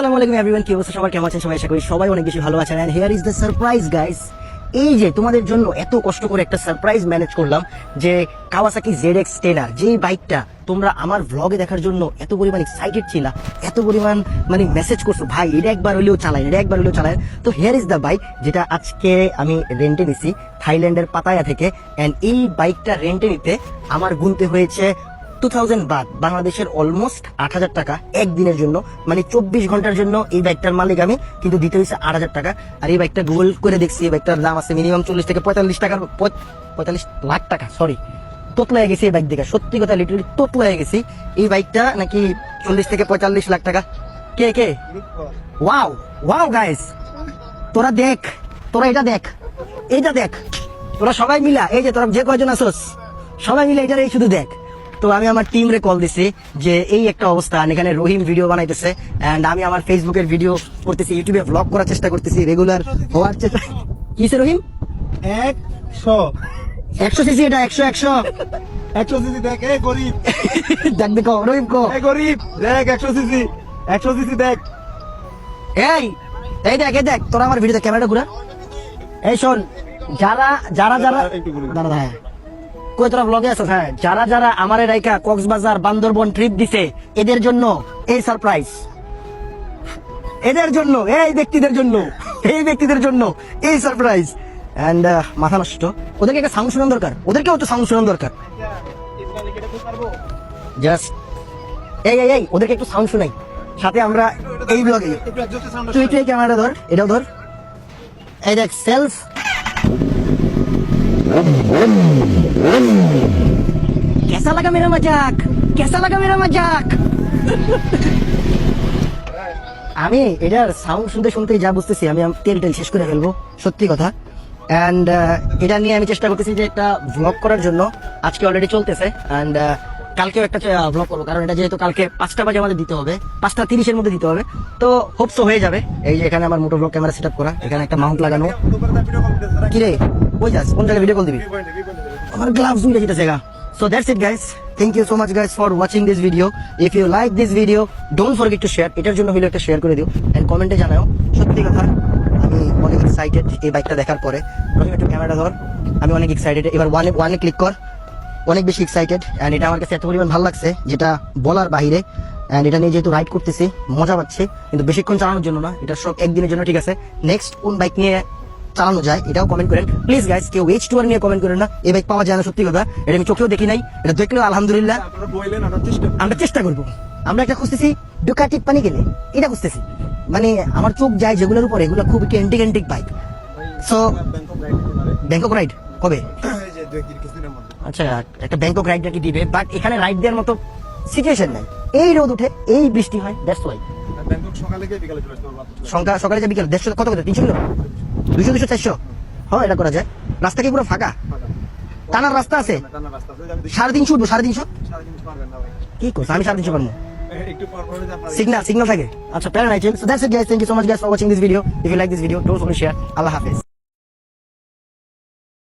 আসসালামু আলাইকুম এভরিওয়ান, কি অবস্থা সবার, কেমন আছেন সবাই? আশা করি সবাই অনেক বেশি ভালো আছেন। And here is the surprise guys. এই যে তোমাদের জন্য এত কষ্ট করে একটা সারপ্রাইজ ম্যানেজ করলাম, যে কাওয়াসাকি ZX-10R, যে বাইকটা তোমরা আমার ভ্লগে দেখার জন্য এত পরিমাণ এক্সাইটেড ছিলা, এত পরিমাণ মানে মেসেজ করছো, ভাই এটা একবার হলেও চালায়, এটা একবার হলেও চালায়। তো হিয়ার ইজ দ্য বাইক, যেটা আজকে আমি রেন্টে নিছি থাইল্যান্ডের পাতায়া থেকে। এন্ড এই বাইকটা রেন্টে নিতে আমার গুনতে হয়েছে 2000 বাদ, বাংলাদেশের অলমোস্ট 8000 টাকা একদিনের জন্য। মানে 24 ঘন্টার জন্য এই বাইকটার মালিক আমি, কিন্তু দিতে হয়েছে 8000 টাকা। আর এই বাইকটা গুগল করে দেখছি, এই বাইকটার দাম আছে মিনিমাম 40 থেকে 45 টাকার, 45 লাখ টাকা, সরি। তোতলায় গেছি এই বাইক দেখে, সত্যি কথা লিটারালি তোতলায় গেছি। এই বাইকটা নাকি 40 থেকে 45 লাখ টাকা। কে কে ওয়াও ওয়াও গাইস, তোরা দেখ, তোরা এটা দেখ, এইটা দেখ, তোরা সবাই মিলা, এই যে তোরা যে কয়জন আসোস সবাই মিলে এটার এই শুধু দেখ। তো আমি আমার টিম রে কল দিছি যে এই একটা অবস্থা, এখানে রহিম ভিডিও বানাইতেছে এন্ড আমি আমার ফেসবুকের ভিডিও করতেছি, ইউটিউবে ব্লগ করার চেষ্টা করতেছি, রেগুলার হওয়ার চেষ্টা। কিসে রহিম? 100 সিসি, এটা 100 সিসি দেখ, এ গরিব দেখ, দেখো রহিম কো, এ গরিব দেখ 100 সিসি দেখ। এই এই দেখ, এই দেখ, তোরা আমার ভিডিওতে ক্যামেরাটা ঘুরা। এই শোন, যারা যারা যারা দাঁড়া, হ্যাঁ কই তোরা ব্লগে আছো, হ্যাঁ যারা যারা আমারে রাইকা কক্সবাজার বান্দরবন ট্রিপ দিছে, এদের জন্য এই সারপ্রাইজ, এদের জন্য, এই ব্যক্তিদের জন্য, এই ব্যক্তিদের জন্য এই সারপ্রাইজ। এন্ড মাথা নষ্ট, ওদেরকে একটা সাউন্ড শোনানো দরকার, ওদেরকেও তো সাউন্ড শোনানো দরকার। জাস্ট এই এই এই ওদেরকে একটু সাউন্ড শোনাই, সাথে আমরা এই ব্লগে। তুই তুই ক্যামেরাটা ধর, এটাও ধর, এই দেখ সেলফ। कैसा लगा मेरा मजाक, कैसा लगा मेरा मजाक? আমি এটার সাউন্ড শুনতে শুনতে যা বুঝতেছি, আমি তেল শেষ করে ফেলবো, সত্যি কথা। এন্ড এটা নিয়ে আমি চেষ্টা করতেছি যে একটা ভ্লগ করার জন্য। আজকে অলরেডি চলতেছে এন্ড কালকেও একটা ভ্লগ করবো, কারণ এটা যেহেতু কালকে 5টা বাজে আমাদের দিতে হবে, 5:30 মধ্যে দিতে হবে, তো হোপসো হয়ে যাবে। এই যে এখানে আমার মোটো ব্লগ ক্যামেরা সেট আপ করা, এখানে একটা মাউন্ট লাগানো। কি রে ওই যাস, কোন জায়গায় ভিডিও কল দিবি? আমার গ্লাভস দুইটা যেটা জায়গা। So that's it guys, thank you so much guys for watching this video. If you like this video, don't forget to share, এটার জন্য হলো একটা শেয়ার করে দিও এন্ড কমেন্টে জানাও। সত্যি কথা আমি অনেক এক্সাইটেড এই বাইকটা দেখার পরে। রহিম একটু ক্যামেরা ধর, আমি অনেক এক্সাইটেড। এবার ওয়ানে ক্লিক কর, অনেক বেশি এক্সাইটেড এন্ড এটা আমার কাছে এত পরিমাণ ভালো লাগছে যেটা বলার বাইরে। এন্ড এটা নিয়ে যেহেতু রাইড করতেছি, মজা পাচ্ছি, কিন্তু বেশিক্ষণ চালানোর জন্য না, এটা সব একদিনের জন্য, ঠিক আছে? নেক্সট কোন বাইক নিয়ে চালানো যায় এটাও কমেন্ট করেন প্লিজ গাইস। কেউ H2R নিয়ে কমেন্ট করেন না, এই বাইক পাওয়া যায় না, সত্যি কথা। এটা আমি চোখেও দেখি নাই, এটা দেখলেও আলহামদুলিল্লাহ, আমরা চেষ্টা করবো। আমরা একটা খুঁজতেছি ডুকাটি পানি গেলে, এটা খুঁজতেছি, মানে আমার চোখ যায় যেগুলোর উপরে, এগুলো খুব antique bike. So Bangkok ride কবে? আচ্ছা, একটা ব্যাংকক রাইড নাকি দিবে, বাট এখানে রাইড দেওয়ার মতো সিচুয়েশন নাই। এই রোদ উঠে, এই বৃষ্টি হয়, দ্যাটস ওয়াই। সকালে যে বিকালে 150 কত কত 300 কিলো, 200 400, হ্যাঁ এটা করা যায়। রাস্তা কি পুরো ফাঁকা? টানার রাস্তা আছে? 350 উঠবো, 350 কি করছো? আমি 350 পারবো, সিগন্যাল থাকে। আচ্ছা প্যারা নাই। So that's it guys, thank you so much guys for watching this video. If you like this video, don't forget to share. Allah Hafiz.